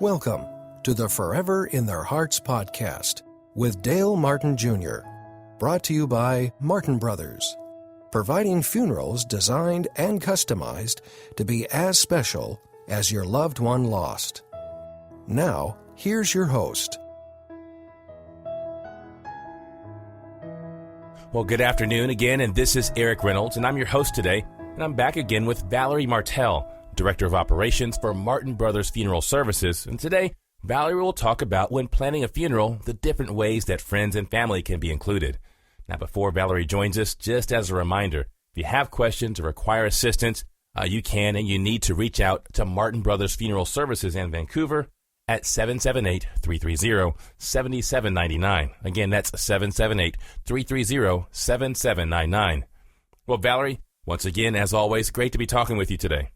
Welcome to the Forever in Their Hearts podcast with Dale Martin Jr., brought to you by Martin Brothers, providing funerals designed and customized to be as special as your loved one lost. Now, here's your host. Well, good afternoon again, and this is Erik Reynolds, and I'm your host today, and I'm back again with Valerie Martell, Director of Operations for Martin Brothers Funeral Services, and today, Valerie will talk about when planning a funeral, the different ways that friends and family can be included. Now, before Valerie joins us, just as a reminder, if you have questions or require assistance, you can and you need to reach out to Martin Brothers Funeral Services in Vancouver at 778-330-7799. Again, that's 778-330-7799. Well, Valerie, once again, as always, great to be talking with you today.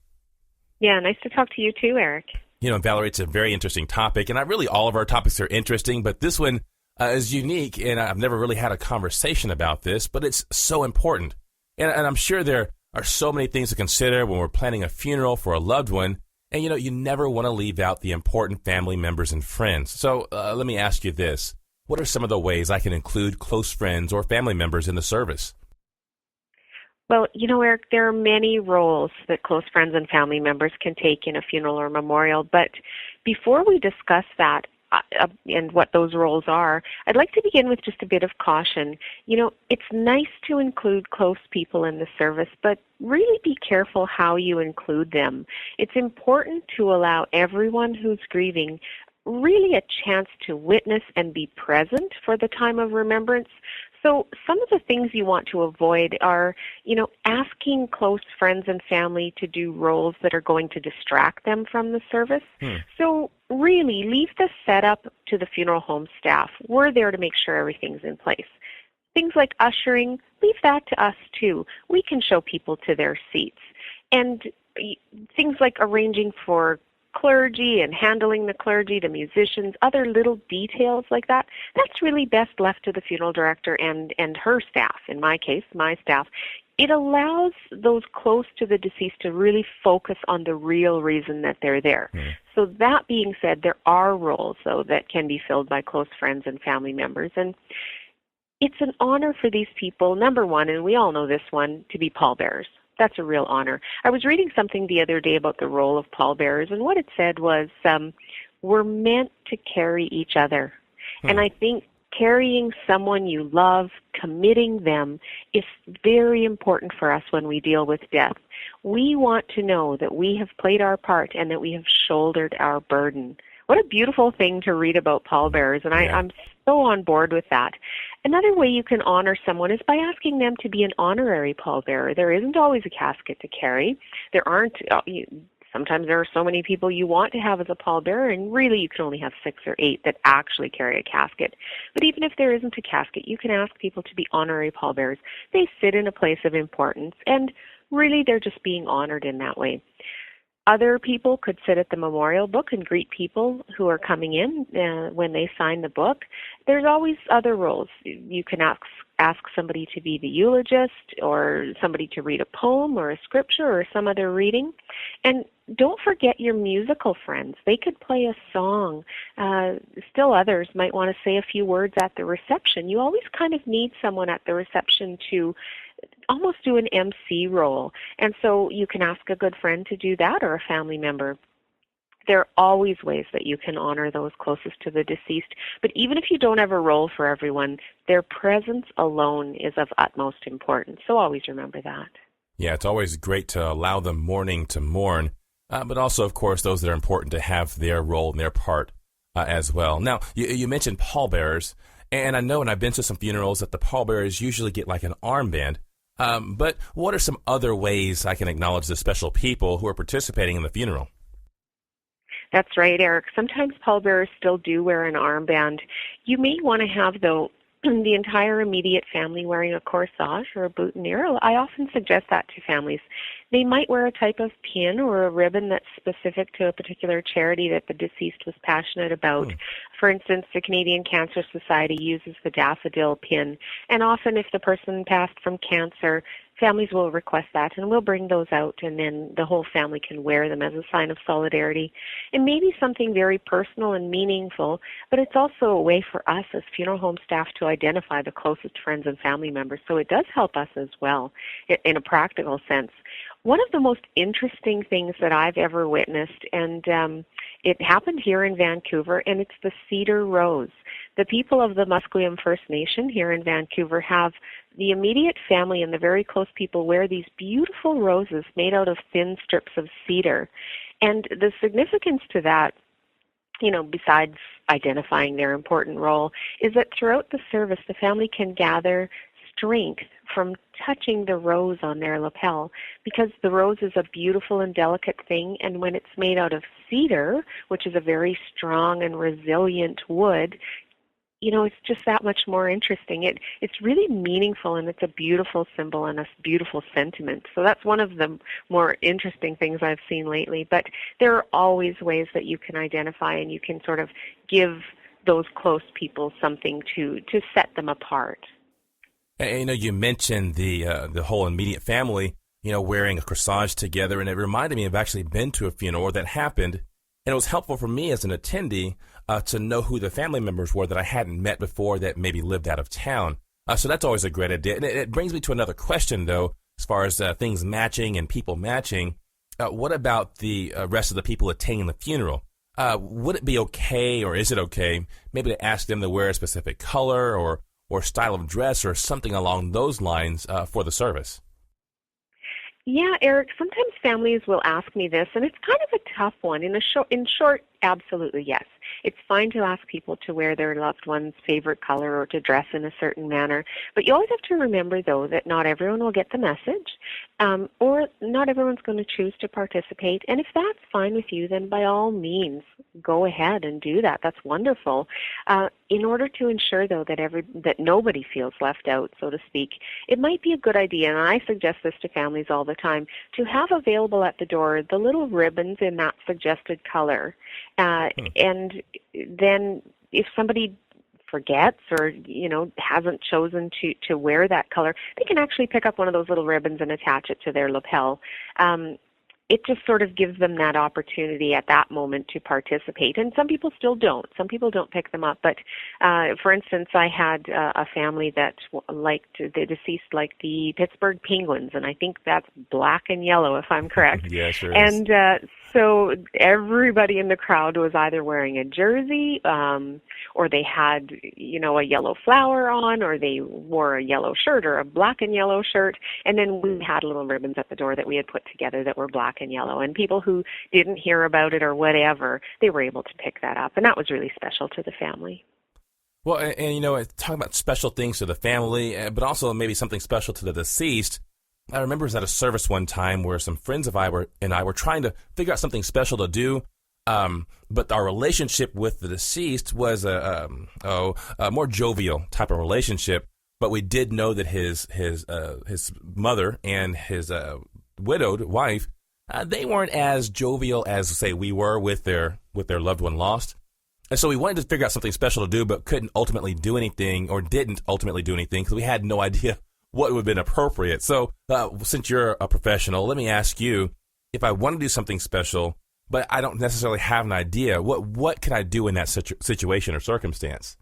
Yeah, nice to talk to you too, Erik. You know, Valerie, it's a very interesting topic, and really all of our topics are interesting, but this one is unique, and I've never really had a conversation about this, but it's so important. And I'm sure there are so many things to consider when we're planning a funeral for a loved one, and you never want to leave out the important family members and friends. So let me ask you this. What are some of the ways I can include close friends or family members in the service? Well, Erik, there are many roles that close friends and family members can take in a funeral or memorial, but before we discuss that and what those roles are, I'd like to begin with just a bit of caution. It's nice to include close people in the service, but really be careful how you include them. It's important to allow everyone who's grieving really a chance to witness and be present for the time of remembrance. So some of the things you want to avoid are, asking close friends and family to do roles that are going to distract them from the service. So really leave the setup to the funeral home staff. We're there to make sure everything's in place. Things like ushering, leave that to us too. We can show people to their seats. And things like arranging for clergy and handling the clergy, the musicians, other little details like that, that's really best left to the funeral director and her staff, in my case, my staff. It allows those close to the deceased to really focus on the real reason that they're there. So that being said, there are roles, though, that can be filled by close friends and family members. And it's an honor for these people, number one, and we all know this one, to be pallbearers. That's a real honor. I was reading something the other day about the role of pallbearers, and what it said was, we're meant to carry each other. And I think carrying someone you love, committing them, is very important for us when we deal with death. We want to know that we have played our part and that we have shouldered our burden. What a beautiful thing to read about pallbearers, and I'm so on board with that. Another way you can honor someone is by asking them to be an honorary pallbearer. There isn't always a casket to carry. Sometimes there are so many people you want to have as a pallbearer, and really you can only have 6 or 8 that actually carry a casket. But even if there isn't a casket, you can ask people to be honorary pallbearers. They sit in a place of importance, and really they're just being honored in that way. Other people could sit at the memorial book and greet people who are coming in when they sign the book. There's always other roles. You can ask somebody to be the eulogist, or somebody to read a poem or a scripture or some other reading. And don't forget your musical friends. They could play a song. Still others might want to say a few words at the reception. You always kind of need someone at the reception to almost do an MC role. And so you can ask a good friend to do that, or a family member. There are always ways that you can honor those closest to the deceased. But even if you don't have a role for everyone, their presence alone is of utmost importance. So always remember that. Yeah, it's always great to allow them mourning to mourn, but also, of course, those that are important to have their role and their part as well. Now, you mentioned pallbearers, and I know, and I've been to some funerals, that the pallbearers usually get like an armband. But what are some other ways I can acknowledge the special people who are participating in the funeral? That's right, Erik. Sometimes pallbearers still do wear an armband. You may want to have, though, the entire immediate family wearing a corsage or a boutonniere. I often suggest that to families. They might wear a type of pin or a ribbon that's specific to a particular charity that the deceased was passionate about. For instance, the Canadian Cancer Society uses the daffodil pin, and often if the person passed from cancer, families will request that, and we'll bring those out, and then the whole family can wear them as a sign of solidarity. And maybe something very personal and meaningful, but it's also a way for us as funeral home staff to identify the closest friends and family members. So it does help us as well in a practical sense. One of the most interesting things that I've ever witnessed, and it happened here in Vancouver, and it's the cedar rose. The people of the Musqueam First Nation here in Vancouver have the immediate family and the very close people wear these beautiful roses made out of thin strips of cedar. And the significance to that, besides identifying their important role, is that throughout the service, the family can gather strength from touching the rose on their lapel, because the rose is a beautiful and delicate thing, and when it's made out of cedar, which is a very strong and resilient wood, it's just that much more interesting. It's really meaningful, and it's a beautiful symbol and a beautiful sentiment. So that's one of the more interesting things I've seen lately. But there are always ways that you can identify, and you can sort of give those close people something to set them apart. And, you mentioned the whole immediate family, wearing a corsage together, and it reminded me of actually been to a funeral that happened, and it was helpful for me as an attendee to know who the family members were that I hadn't met before that maybe lived out of town. So that's always a great idea. And it brings me to another question, though, as far as things matching and people matching. What about the rest of the people attending the funeral? Would it be okay, or is it okay, maybe to ask them to wear a specific color or style of dress or something along those lines for the service? Yeah, Eric, sometimes families will ask me this, and it's kind of a tough one. In short, absolutely yes. It's fine to ask people to wear their loved one's favorite color or to dress in a certain manner, but you always have to remember, though, that not everyone will get the message, or not everyone's going to choose to participate. And if that's fine with you, then by all means, go ahead and do that. That's wonderful. In order to ensure, though, that nobody feels left out, so to speak, it might be a good idea, and I suggest this to families all the time, to have available at the door the little ribbons in that suggested color. And then if somebody forgets or, hasn't chosen to wear that color, they can actually pick up one of those little ribbons and attach it to their lapel. It just sort of gives them that opportunity at that moment to participate. And some people still don't. Some people don't pick them up. But, for instance, I had a family that the deceased liked the Pittsburgh Penguins, and I think that's black and yellow, if I'm correct. Yeah, sure is. And so everybody in the crowd was either wearing a jersey, or they had, a yellow flower on, or they wore a yellow shirt or a black and yellow shirt. And then we had little ribbons at the door that we had put together that were black and yellow. And people who didn't hear about it or whatever, they were able to pick that up. And that was really special to the family. Well, and talking about special things to the family, but also maybe something special to the deceased. I remember I was at a service one time where some friends of I were trying to figure out something special to do, but our relationship with the deceased was a more jovial type of relationship. But we did know that his mother and his widowed wife, they weren't as jovial as, say, we were with their loved one lost. And so we wanted to figure out something special to do, but couldn't ultimately do anything, or didn't ultimately do anything, because we had no idea what would have been appropriate. So since you're a professional, let me ask you, if I want to do something special, but I don't necessarily have an idea, what can I do in that situation or circumstance?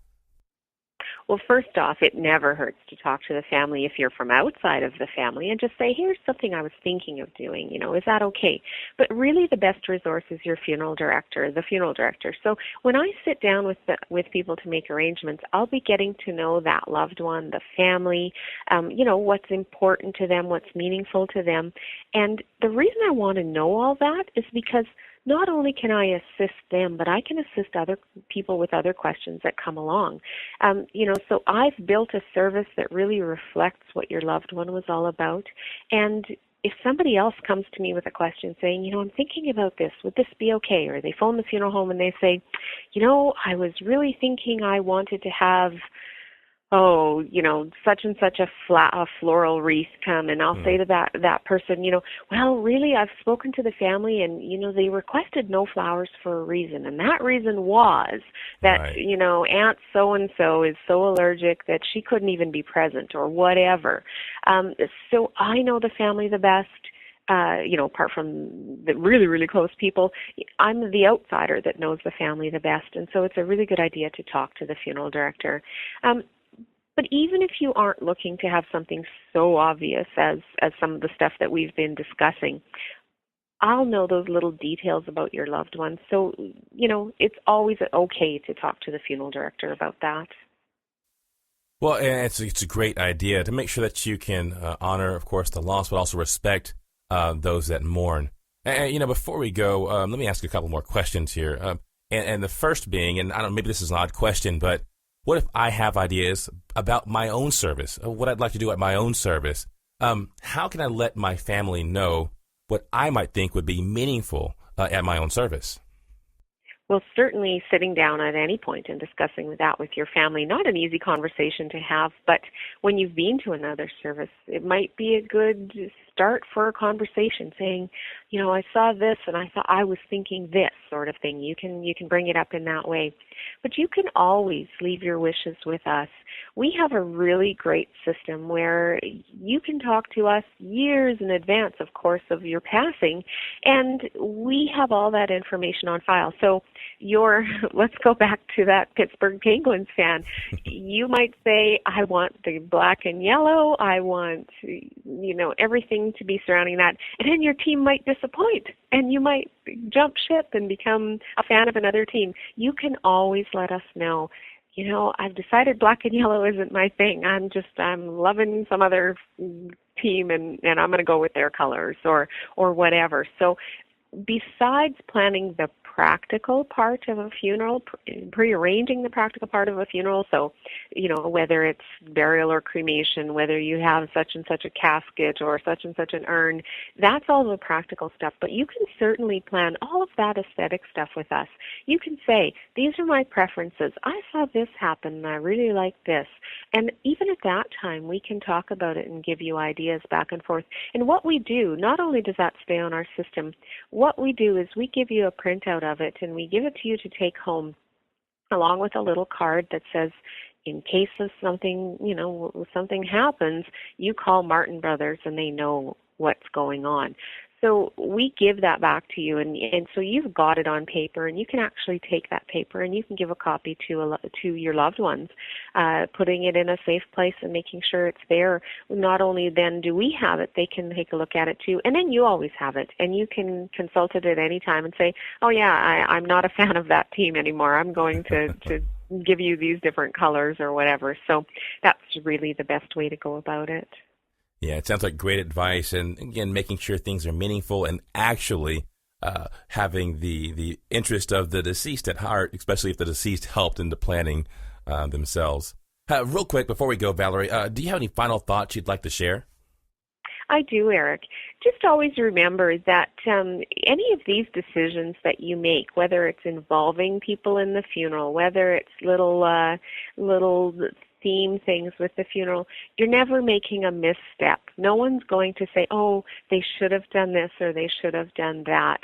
Well, first off, it never hurts to talk to the family if you're from outside of the family and just say, here's something I was thinking of doing, is that okay? But really the best resource is your funeral director, the funeral director. So when I sit down with people to make arrangements, I'll be getting to know that loved one, the family, what's important to them, what's meaningful to them. And the reason I want to know all that is because not only can I assist them, but I can assist other people with other questions that come along. So I've built a service that really reflects what your loved one was all about. And if somebody else comes to me with a question saying, I'm thinking about this, would this be okay? Or they phone the funeral home and they say, I was really thinking I wanted to have oh, such and such a floral wreath come, and I'll say to that person, well, really, I've spoken to the family, and they requested no flowers for a reason, and that reason was that Right. Aunt so and so is so allergic that she couldn't even be present, or whatever. So I know the family the best. Apart from the really, really close people, I'm the outsider that knows the family the best, and so it's a really good idea to talk to the funeral director. But even if you aren't looking to have something so obvious as some of the stuff that we've been discussing, I'll know those little details about your loved ones. So, it's always okay to talk to the funeral director about that. Well, and it's a great idea to make sure that you can honor, of course, the loss, but also respect those that mourn. And, before we go, let me ask you a couple more questions here. And the first being, and I don't know, maybe this is an odd question, but what if I have ideas about my own service, what I'd like to do at my own service? How can I let my family know what I might think would be meaningful at my own service? Well, certainly sitting down at any point and discussing that with your family, not an easy conversation to have, but when you've been to another service, it might be a good start for a conversation saying, I saw this and I thought I was thinking this sort of thing. You can bring it up in that way. But you can always leave your wishes with us. We have a really great system where you can talk to us years in advance, of course, of your passing, and we have all that information on file. So let's go back to that Pittsburgh Penguins fan. You might say, I want the black and yellow. I want, everything to be surrounding that. And then your team might disappoint, and you might jump ship and become a fan of another team. You can always let us know. I've decided black and yellow isn't my thing. I'm loving some other team, and I'm going to go with their colors or whatever. So besides planning the practical part of a funeral, prearranging the practical part of a funeral, so, whether it's burial or cremation, whether you have such and such a casket or such and such an urn, that's all the practical stuff. But you can certainly plan all of that aesthetic stuff with us. You can say, these are my preferences. I saw this happen and I really like this. And even at that time, we can talk about it and give you ideas back and forth. And what we do, not only does that stay on our system, what we do is we give you a printout of it and we give it to you to take home along with a little card that says, in case of something, something happens, you call Martin Brothers and they know what's going on. So we give that back to you, and so you've got it on paper, and you can actually take that paper and you can give a copy to your loved ones, putting it in a safe place and making sure it's there. Not only then do we have it, they can take a look at it too, and then you always have it, and you can consult it at any time and say, oh yeah, I'm not a fan of that team anymore. I'm going to give you these different colors or whatever. So that's really the best way to go about it. Yeah, it sounds like great advice, and again, making sure things are meaningful and actually having the interest of the deceased at heart, especially if the deceased helped in the planning themselves. Real quick, before we go, Valerie, do you have any final thoughts you'd like to share? I do, Eric. Just always remember that any of these decisions that you make, whether it's involving people in the funeral, whether it's little theme things with the funeral, you're never making a misstep. No one's going to say, oh, they should have done this or they should have done that.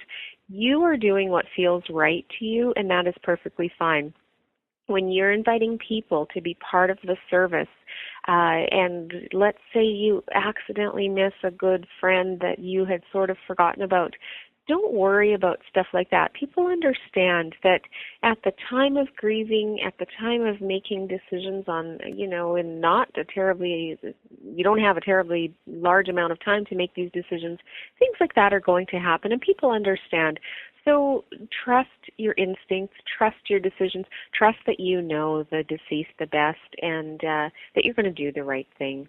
You are doing what feels right to you, and that is perfectly fine. When you're inviting people to be part of the service, and let's say you accidentally miss a good friend that you had sort of forgotten about, don't worry about stuff like that. People understand that at the time of grieving, at the time of making decisions on, and not a terribly, you don't have a terribly large amount of time to make these decisions, things like that are going to happen, and people understand. So trust your instincts, trust your decisions, trust that you know the deceased the best, and that you're going to do the right thing.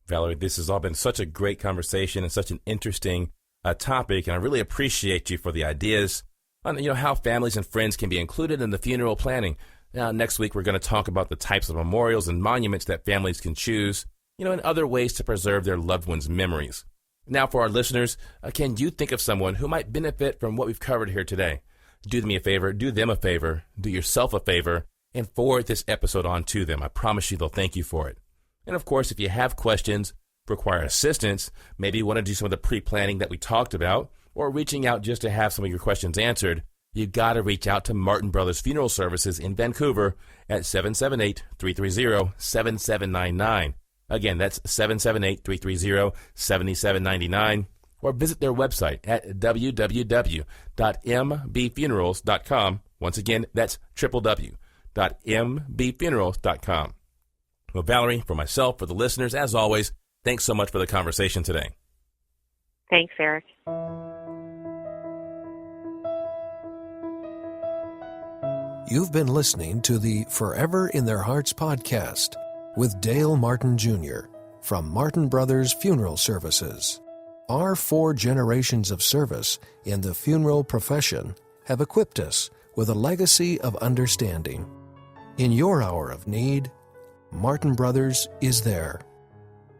Valerie, this has all been such a great conversation and such an interesting topic, and I really appreciate you for the ideas on how families and friends can be included in the funeral planning. Now, next week we're going to talk about the types of memorials and monuments that families can choose, and other ways to preserve their loved ones' memories. Now, for our listeners, can you think of someone who might benefit from what we've covered here today? Do them a favor, do yourself a favor, and forward this episode on to them. I promise you they'll thank you for it. And of course, if you have questions, require assistance, maybe you want to do some of the pre-planning that we talked about, or reaching out just to have some of your questions answered, you got to reach out to Martin Brothers Funeral Services in Vancouver at 778-330-7799. Again, that's 778-330-7799, or visit their website at www.mbfunerals.com. Once again, that's www.mbfunerals.com. Well, Valerie, for myself, for the listeners, as always, thanks so much for the conversation today. Thanks, Erik. You've been listening to the Forever in Their Hearts podcast with Dale Martin Jr. from Martin Brothers Funeral Services. Our 4 generations of service in the funeral profession have equipped us with a legacy of understanding. In your hour of need, Martin Brothers is there.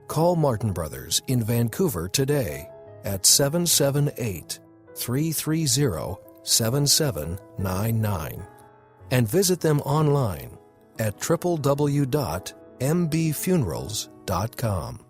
Call Martin Brothers in Vancouver today at 778-330-7799 and visit them online at www.mbfunerals.com.